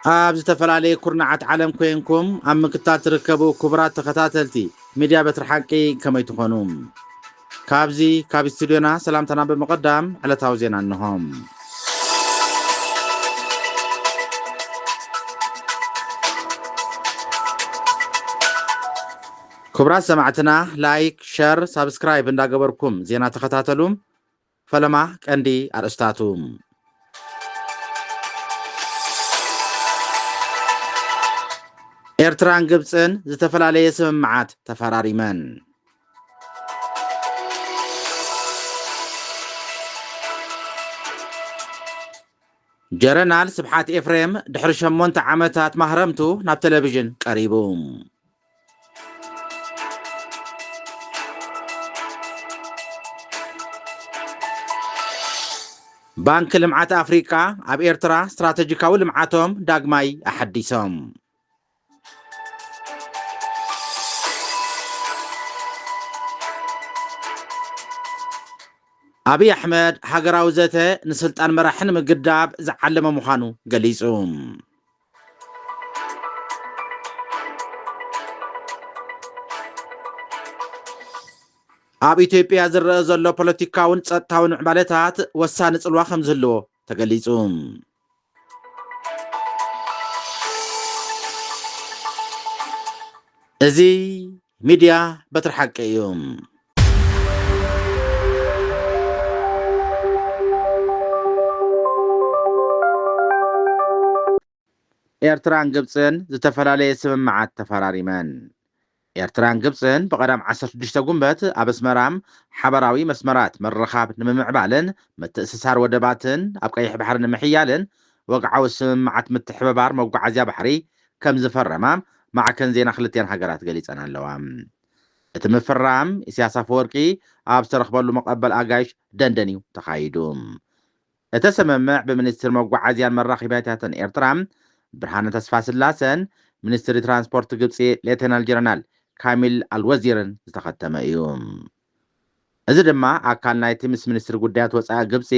ኣብ ዝተፈላለየ ኩርናዓት ዓለም ኮይንኩም ኣብ ምክትታል ትርከቡ ክቡራት ተኸታተልቲ ሚድያ በትሪ ሓቂ ከመይ ትኾኑ? ካብ ስቱድዮና ሰላምታና ብምቕዳም ዕለታዊ ዜና እንሆም። ክቡራት ሰማዕትና ላይክ፣ ሸር፣ ሳብስክራይብ እንዳገበርኩም ዜና ተኸታተሉ። ፈለማ ቀንዲ ኣርእስታቱ ኤርትራን ግብፅን ዝተፈላለየ ስምምዓት ተፈራሪመን። ጀነራል ስብሓት ኤፍሬም ድሕሪ 8 ዓመታት ማህረምቱ ናብ ቴሌቪዥን ቀሪቡ። ባንኪ ልምዓት ኣፍሪቃ ኣብ ኤርትራ ስትራቴጂካዊ ልምዓቶም ዳግማይ ኣሓዲሶም። አብይ ኣሕመድ ሃገራዊ ዘተ ንስልጣን መራሕን ምግዳብ ዝዓለመ ምዃኑ ገሊጹ። ኣብ ኢትዮጵያ ዝረአ ዘሎ ፖለቲካውን ጸጥታውን ዕባለታት ወሳኒ ጽልዋ ከም ዝህልዎ ተገሊጹ። እዚ ሚድያ በትሪ ሓቂ እዩ። ኤርትራን ግብፅን ዝተፈላለየ ስምምዓት ተፈራሪመን። ኤርትራን ግብፅን ብቐዳም 16 ጉንበት ኣብ ኣስመራም ሓበራዊ መስመራት ምርኻብ ንምምዕባልን ምትእስሳር ወደባትን ኣብ ቀይሕ ባሕሪ ንምሕያልን ወግዓዊ ስምምዓት ምትሕብባር መጓዓዝያ ባሕሪ ከም ዝፈረማ ማዕከን ዜና ክልትኤን ሃገራት ገሊፀን ኣለዋ። እቲ ምፍራም ኢሳያስ ኣፈወርቂ ኣብ ዝተረኽበሉ መቐበል ኣጋይሽ ደንደን እዩ ተኻይዱ። እቲ ስምምዕ ብሚኒስትር መጓዓዝያን መራኺባታትን ኤርትራ ብርሃነ ተስፋ ስላሰን ሚኒስትሪ ትራንስፖርት ግብፂ ሌተናል ጀነራል ካሚል አልወዚርን ዝተኸተመ እዩ። እዚ ድማ ኣካል ናይቲ ምስ ሚኒስትሪ ጉዳያት ወፃኢ ግብፂ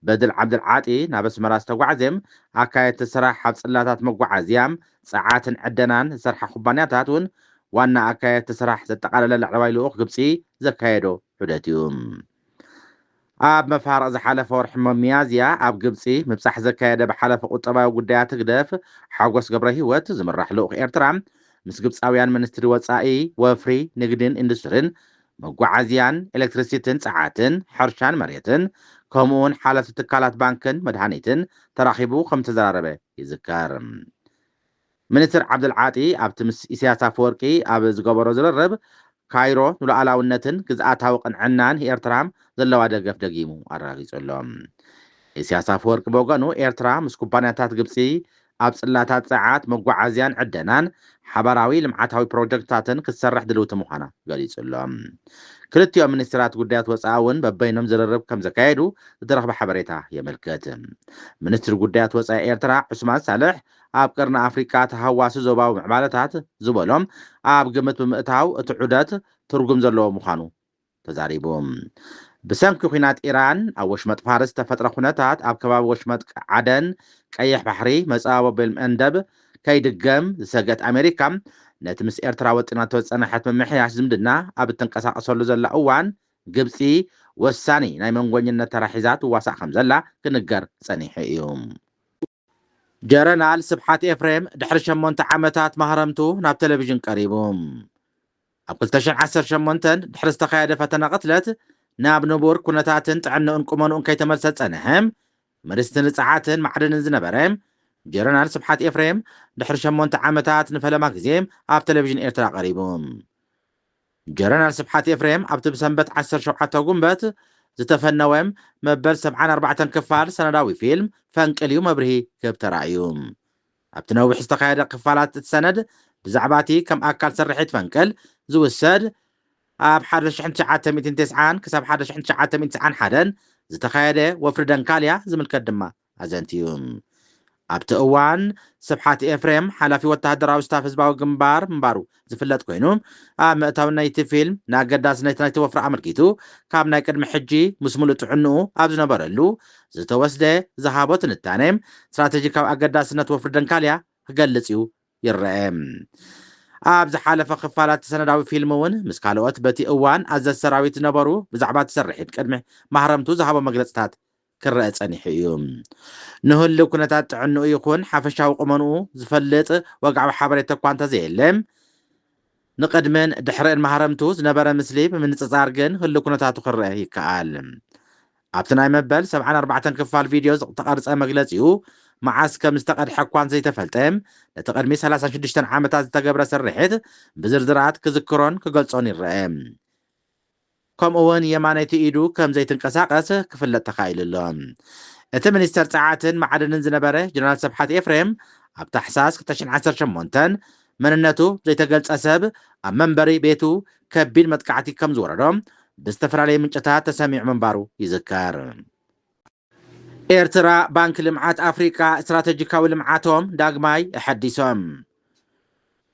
በድል ዓብድልዓጢ ናብ ኣስመራ ዝተጓዓዘም ኣካየድቲ ስራሕ ኣብ ጽላታት መጓዓዝያን ፀዓትን ዕደናን ዝሰርሓ ኩባንያታት እውን ዋና ኣካየድቲ ስራሕ ዘጠቃለለ ላዕለዋይ ልኡኽ ግብፂ ዘካየዶ ዑደት እዩ። ኣብ መፋርቕ ዝሓለፈ ወርሒ ሚያዝያ ኣብ ግብፂ ምብፃሕ ዘካየደ ብሓለፈ ቁጠባዊ ጉዳያት ግደፍ ሓጎስ ገብረ ህይወት ዝምራሕ ልኡኽ ኤርትራ ምስ ግብፃውያን ሚኒስትሪ ወፃኢ ወፍሪ ንግድን ኢንዱስትሪን መጓዓዝያን ኤሌክትሪሲትን ፀዓትን ሕርሻን መሬትን ከምኡውን ሓለፍቲ ትካላት ባንክን መድሃኒትን ተራኺቡ ከም ተዘራረበ ይዝከር። ሚኒስትር ዓብድልዓጢ ኣብቲ ምስ ኢሳያስ ኣፈወርቂ ኣብ ዝገበሮ ዝርርብ ካይሮ ንሉዓላውነትን ግዝኣታዊ ቅንዕናን ኤርትራ ዘለዋ ደገፍ ደጊሙ ኣረጋጊጹሎም። ኢሳያስ ኣፈወርቂ ብወገኑ ኤርትራ ምስ ኩባንያታት ግብፂ ኣብ ጽላታት ፀዓት መጓዓዝያን ዕደናን ሓበራዊ ልምዓታዊ ፕሮጀክትታትን ክትሰርሕ ድልውቲ ምዃና ገሊጹሎም። ክልቲኦም ሚኒስትራት ጉዳያት ወፃኢ እውን በበይኖም ዝርርብ ከም ዘካየዱ ዝተረኽበ ሓበሬታ የመልክት። ሚኒስትሪ ጉዳያት ወፃኢ ኤርትራ ዑስማን ሳልሕ ኣብ ቅርኒ ኣፍሪቃ ተሃዋሲ ዞባዊ ምዕባለታት ዝበሎም ኣብ ግምት ብምእታው እቲ ዑደት ትርጉም ዘለዎ ምዃኑ ተዛሪቡ። ብሰንኪ ኩናት ኢራን ኣብ ወሽመጥ ፋርስ ተፈጥረ ኩነታት ኣብ ከባቢ ወሽመጥ ዓደን ቀይሕ ባሕሪ መፃባበ መንደብ ከይድገም ዝሰገት ኣሜሪካ ነቲ ምስ ኤርትራ ወጢናቶ ዝፀንሐት ምምሕያሽ ዝምድና ኣብ እትንቀሳቐሰሉ ዘላ እዋን ግብፂ ወሳኒ ናይ መንጎኝነት ተራ ሒዛ ትዋሳእ ከም ዘላ ክንገር ፀኒሑ እዩ። ጀነራል ስብሓት ኤፍሬም ድሕሪ 8 ዓመታት ማህረምቱ ናብ ቴሌቪዥን ቀሪቡ። ኣብ 2018 ድሕሪ ዝተኻየደ ፈተና ቅትለት ናብ ንቡር ኩነታትን ጥዕንኡን ቁመንኡን ከይተመልሰ ፀንሐ ሚኒስትሪ ፀዓትን ማዕድንን ዝነበረ ጀነራል ስብሓት ኤፍሬም ድሕሪ 8 ዓመታት ንፈለማ ግዜ ኣብ ቴሌቪዥን ኤርትራ ቀሪቡ። ጀነራል ስብሓት ኤፍሬም ኣብቲ ብሰንበት 17 ጉንበት ዝተፈነወም መበል 74 ክፋል ሰነዳዊ ፊልም ፈንቅልዩ መብርሂ ክብ ተራእዩ። ኣብቲ ነዊሕ ዝተኻየደ ክፋላት እቲ ሰነድ ብዛዕባ እቲ ከም ኣካል ስርሒት ፈንቅል ዝውሰድ ኣብ 1990 ክሳብ 1991 ዝተኻየደ ወፍሪ ደንካልያ ዝምልከት ድማ ኣዘንቲ እዩ። ኣብቲ እዋን ስብሓት ኤፍሬም ሓላፊ ወተሃደራዊ ስታፍ ህዝባዊ ግንባር ምንባሩ ዝፍለጥ ኮይኑ ኣብ ምእታው ናይቲ ፊልም ንኣገዳስነት ናይቲ ወፍሪ ኣመልኪቱ ካብ ናይ ቅድሚ ሕጂ ምስ ሙሉእ ጥዕንኡ ኣብ ዝነበረሉ ዝተወስደ ዝሃቦ ትንታነ ስትራቴጂካዊ ኣገዳስነት ወፍሪ ደንካልያ ክገልጽ እዩ ይርአ። ኣብ ዝሓለፈ ክፋላት ሰነዳዊ ፊልም እውን ምስ ካልኦት በቲ እዋን ኣዘዝ ሰራዊት ዝነበሩ ብዛዕባ ትሰርሒት ቅድሚ ማህረምቱ ዝሃቦ መግለጽታት ክረአ ጸኒሑ እዩ። ንህሉ ኩነታት ጥዕንኡ ይኹን ሓፈሻዊ ቁመንኡ ዝፈልጥ ወግዓዊ ሓበሬታ እኳ እንተዘየለም ንቅድምን ድሕሪን ማህረምቱ ዝነበረ ምስሊ ብምንፅፃር ግን ህሉ ኩነታቱ ክረአ ይከኣል። ኣብቲ ናይ መበል 74 ክፋል ቪድዮ ዝተቐርፀ መግለፂኡ መዓስ ከም ዝተቐድሐ እኳን ዘይተፈልጠ ነቲ ቅድሚ 36 ዓመታት ዝተገብረ ስርሒት ብዝርዝራት ክዝክሮን ክገልፆን ይርአ። ከምኡውን የማነይቲ ኢዱ ከም ዘይትንቀሳቐስ ክፍለጥ ተኻኢሉ ኣሎ። እቲ ሚኒስተር ፀዓትን ማዕድንን ዝነበረ ጀነራል ስብሓት ኤፍሬም ኣብ ታሕሳስ 2018 መንነቱ ዘይተገልፀ ሰብ ኣብ መንበሪ ቤቱ ከቢድ መጥቃዕቲ ከም ዝወረዶም ብዝተፈላለየ ምንጭታት ተሰሚዑ ምንባሩ ይዝከር። ኤርትራ ባንኪ ልምዓት ኣፍሪቃ ስትራቴጂካዊ ልምዓቶም ዳግማይ ኣሐዲሶም።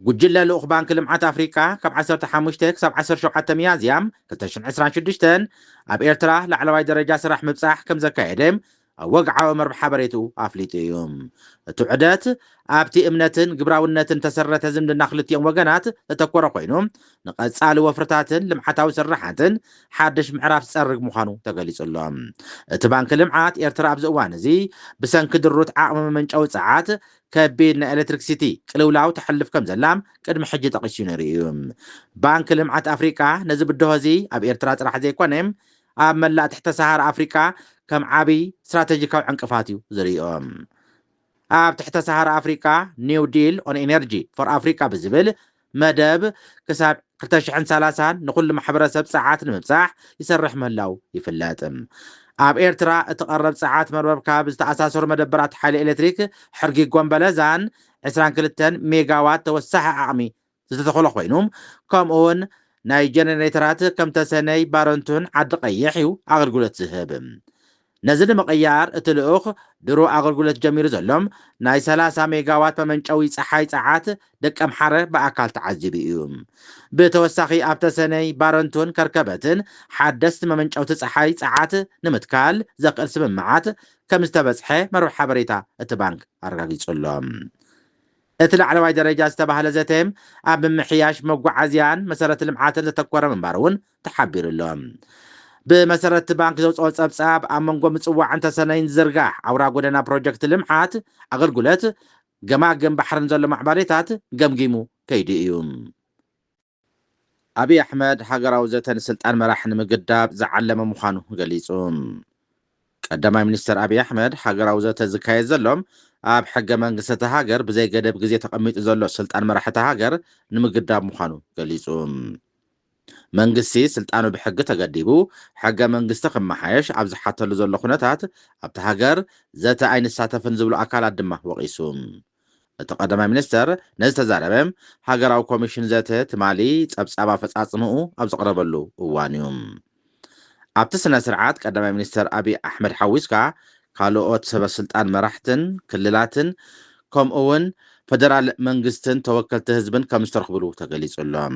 ጉጅለ ልኡኽ ባንኪ ልምዓት ኣፍሪቃ ካብ 15 ክሳብ 17 ሚያዝያ 2026 ኣብ ኤርትራ ላዕለዋይ ደረጃ ስራሕ ምብፃሕ ከም ዘካየደ ኣብ ወግዓዊ መርበብ ሓበሬቱ ኣፍሊጡ እዩ። እቲ ዑደት ኣብቲ እምነትን ግብራውነትን ተሰረተ ዝምድና ክልቲኦም ወገናት ዘተኮረ ኮይኑ ንቐጻሊ ወፍርታትን ልምዓታዊ ስራሓትን ሓድሽ ምዕራፍ ዝፀርግ ምዃኑ ተገሊጹሎ። እቲ ባንኪ ልምዓት ኤርትራ ኣብዚ እዋን እዚ ብሰንኪ ድሩት ዓቕሚ መመንጨዊ ፀዓት ከቢድ ናይ ኤሌክትሪክሲቲ ቅልውላው ተሕልፍ ከም ዘላ ቅድሚ ሕጂ ጠቂሱ ነይሩ እዩ። ባንኪ ልምዓት ኣፍሪቃ ነዚ ብድሆ እዚ ኣብ ኤርትራ ጥራሕ ዘይኮነ ኣብ መላእ ትሕተ ሰሃራ ኣፍሪቃ ከም ዓብይ ስትራቴጂካዊ ዕንቅፋት እዩ ዝርኦም። ኣብ ትሕተ ሰሃራ ኣፍሪቃ ኒው ዲል ኦን ኤነርጂ ፎር ኣፍሪቃ ብዝብል መደብ ክሳብ 2030 ንኩሉ ማሕበረሰብ ፀዓት ንምብፃሕ ይሰርሕ ምህላው ይፍለጥ። ኣብ ኤርትራ እቲ ቀረብ ፀዓት መርበብ ካብ ዝተኣሳሰሩ መደበራት ሓይሊ ኤሌክትሪክ ሕርጊጎን በለዛን 22 ሜጋዋት ተወሳኺ ዓቕሚ ዝተተኸሎ ኮይኑ ከምኡውን ናይ ጀነሬተራት ከም ተሰነይ ባረንቱን ዓዲ ቀይሕ እዩ ኣገልግሎት ዝህብ። ነዚ ንምቕያር እቲ ልኡኽ ድሮ ኣገልግሎት ጀሚሩ ዘሎም ናይ 30 ሜጋዋት መመንጨዊ ፀሓይ ፀዓት ደቀ ምሓረ ብኣካል ተዓዚቡ እዩ። ብተወሳኺ ኣብ ተሰነይ ባረንቱን ከርከበትን ሓደስቲ መመንጨውቲ ፀሓይ ፀዓት ንምትካል ዘኽእል ስምምዓት ከም ዝተበፅሐ መርበብ ሓበሬታ እቲ ባንክ ኣረጋጊጹሎም። እቲ ላዕለዋይ ደረጃ ዝተባህለ ዘተም ኣብ ምምሕያሽ መጓዓዝያን መሰረተ ልምዓትን ዘተኮረ ምንባር እውን ተሓቢሩሎም። ብመሰረት ባንክ ዘውፅኦ ፀብፃብ ኣብ መንጎ ምፅዋዕን ተሰነይን ዝዝርጋሕ ኣውራ ጎደና ፕሮጀክት ልምዓት ኣገልግሎት ገማግም ባሕርን ዘሎ ማዕባሌታት ገምጊሙ ከይዲ እዩ። ኣብይ ኣሕመድ ሃገራዊ ዘተ ንስልጣን መራሒ ንምግዳብ ዝዓለመ ምዃኑ ገሊጹ። ቀዳማይ ሚኒስትር ኣብይ ኣሕመድ ሃገራዊ ዘተ ዝካየድ ዘሎም ኣብ ሕገ መንግስቲ እቲ ሃገር ብዘይ ገደብ ግዜ ተቐሚጡ ዘሎ ስልጣን መራሕቲ ሃገር ንምግዳብ ምዃኑ ገሊጹ። መንግስቲ ስልጣኑ ብሕጊ ተገዲቡ ሕገ መንግስቲ ክመሓየሽ ኣብ ዝሓተሉ ዘሎ ኩነታት ኣብቲ ሃገር ዘተ ኣይንሳተፍን ዝብሉ ኣካላት ድማ ወቂሱ። እቲ ቀዳማይ ሚኒስተር ነዚ ተዛረበ ሃገራዊ ኮሚሽን ዘተ ትማሊ ፀብፃብ ኣፈፃፅምኡ ኣብ ዘቕረበሉ እዋን እዩ። ኣብቲ ስነ ስርዓት ቀዳማይ ሚኒስተር ኣብይ ኣሕመድ ሓዊስካ ካልኦት ሰበስልጣን መራሕትን ክልላትን ከምኡውን ፌደራል መንግስትን ተወከልቲ ህዝብን ከም ዝተረኽብሉ ተገሊጹሎም።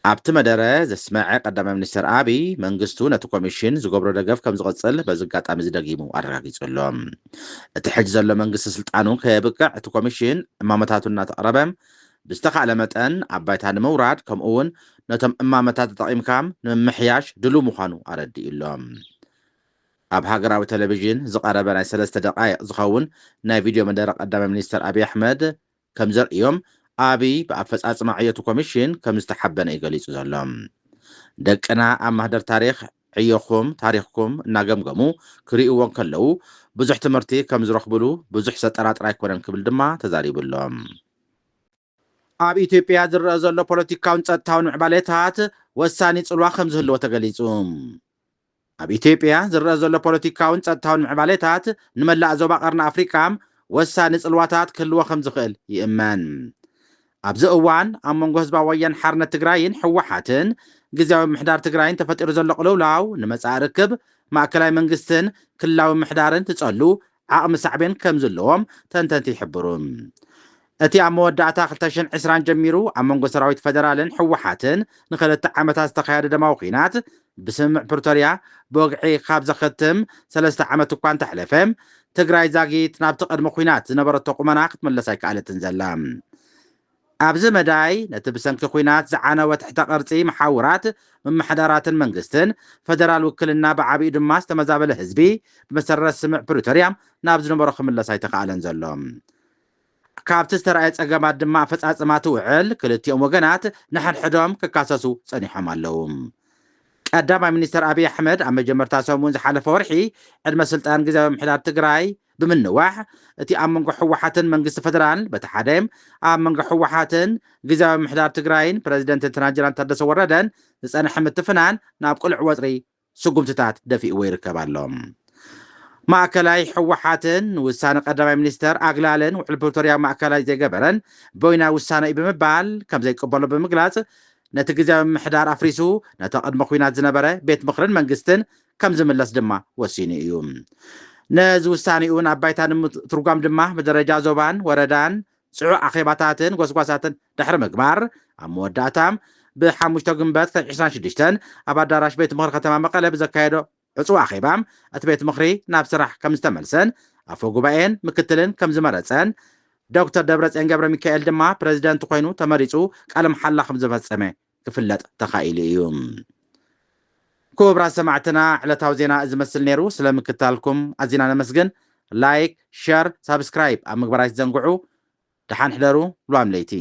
ኣብቲ መደረ ዘስመዐ ቀዳማይ ሚኒስተር ኣብይ መንግስቱ ነቲ ኮሚሽን ዝገብሮ ደገፍ ከም ዝቕፅል በዚ ኣጋጣሚ ዝደጊሙ ኣረጋጊጹሎም። እቲ ሕጂ ዘሎ መንግስቲ ስልጣኑ ከየብቅዕ እቲ ኮሚሽን እማመታቱ እናተቕረበ ብዝተኻእለ መጠን ኣብ ባይታ ንምውራድ ከምኡውን ነቶም እማመታት ተጠቒምካ ንምምሕያሽ ድሉ ምዃኑ ኣረዲኡሎም። ኣብ ሃገራዊ ቴሌቭዥን ዝቐረበ ናይ 3 ደቃይቕ ዝኸውን ናይ ቪድዮ መደረ ቀዳማይ ሚኒስተር ኣብይ ኣሕመድ ከም ዘርእዮም ኣብይ ብኣፈፃፅማ ዕዮቱ ኮሚሽን ከም ዝተሓበነ ይገሊጹ ዘሎ። ደቅና ኣብ ማህደር ታሪክ ዕዮኹም ታሪክኩም እናገምገሙ ክርእይዎን ከለዉ ብዙሕ ትምህርቲ ከም ዝረኽብሉ ብዙሕ ዘጠራጥር ኣይኮነን ክብል ድማ ተዛሪቡሎም። ኣብ ኢትዮጵያ ዝረአ ዘሎ ፖለቲካውን ፀጥታውን ምዕባለታት ወሳኒ ጽልዋ ከም ዝህልዎ ተገሊጹ። ኣብ ኢትዮጵያ ዝረአ ዘሎ ፖለቲካውን ፀጥታውን ምዕባለታት ንመላእ ዞባ ቀርኒ ኣፍሪቃ ወሳኒ ጽልዋታት ክህልዎ ከም ዝኽእል ይእመን። ኣብዚ እዋን ኣብ መንጎ ህዝባዊ ወያነ ሓርነት ትግራይን ሕወሓትን ግዝያዊ ምሕዳር ትግራይን ተፈጢሩ ዘሎ ቅልውላው ንመጻኢ ርክብ ማእከላዊ መንግስትን ክልላዊ ምሕዳርን ትጸሉ عقم سعبين كم زلهم تنتنتي يحبرون أتي عم ودعتا 2020 جميرو عم منغو سراويت فدرالن حوحاتن نخلت عمتها استقياد دماوخينات بسمع بريتوريا بوقعي خاب زختم 3 عمت اكوان تحلفم تግራይ ዛጊት ናብ ተቀድሞ ኩናት ዝነበረቶ ቁመና ክትመለስ ኣይከኣለትን ዘላ ኣብዚ መዳይ ነቲ ብሰንኪ ኩናት ዝዓነወ ትሕተ ቅርፂ መሓውራት መማሕደራትን መንግስትን ፈደራል ውክልና ብዓብዪ ድማ ዝተመዛበለ ህዝቢ ብመሰረት ስምዕ ፕሪቶርያ ናብ ዝነበሮ ክምለስ ኣይተኸኣለን ዘሎ ካብቲ ዝተረኣየ ፀገማት ድማ ኣፈፃፅማ ትውዕል ክልቲኦም ወገናት ንሓድሕዶም ክካሰሱ ፀኒሖም ኣለው ቀዳማይ ሚኒስትር አብይ አሕመድ ኣብ መጀመርታ ሰሙን ዝሓለፈ ወርሒ ዕድመ ስልጣን ግዜያዊ ምሕዳር ትግራይ ብምንዋሕ እቲ ኣብ መንጎ ሕወሓትን መንግስቲ ፈደራል በቲ ሓደም ኣብ መንጎ ሕወሓትን ግዜያዊ ምሕዳር ትግራይን ፕረዚደንት ጀነራል ታደሰ ወረደን ዝፀንሐ ምትፍናን ናብ ቁልዕ ወፅሪ ስጉምትታት ደፊእዎ ይርከብ ኣሎ ማእከላይ ሕወሓትን ውሳነ ቀዳማይ ሚኒስትር ኣግላልን ውዕል ፕሪቶርያ ማእከላይ ዘይገበረን ቦይና ውሳነ እዩ ብምባል ከም ዘይቅበሎ ብምግላጽ ነቲ ግዜያዊ ምሕዳር ኣፍሪሱ ነቲ ቅድመ ኩናት ዝነበረ ቤት ምክርን መንግስትን ከም ዝምለስ ድማ ወሲኑ እዩ ነዚ ውሳኔኡ ናብ ባይታ ትርጓም ድማ ብደረጃ ዞባን ወረዳን ጽዑቕ ኣኼባታትን ጎስጓሳትን ድሕሪ ምግባር ኣብ መወዳእታ ብ5 ግንቦት 2026 ኣብ ኣዳራሽ ቤት ምክሪ ከተማ መቐለ ብዘካየዶ ዕፁብ ኣኼባ እቲ ቤት ምክሪ ናብ ስራሕ ከም ዝተመልሰን ኣፈ ጉባኤን ምክትልን ከም ዝመረፀን ዶክተር ደብረጽዮን ገብረ ሚካኤል ድማ ፕሬዚደንት ኮይኑ ተመሪጹ ቃለ መሓላ ከም ዝፈጸመ ክፍለጥ ተኻኢሉ እዩ ክቡራት ሰማዕትና ዕለታዊ ዜና ዝመስል ነይሩ ስለምክታልኩም ኣዝና ነመስግን ላይክ ሸር ሳብስክራይብ ኣብ ምግባር ኣይትዘንግዑ ድሓን ሕደሩ ሉኣም ለይቲ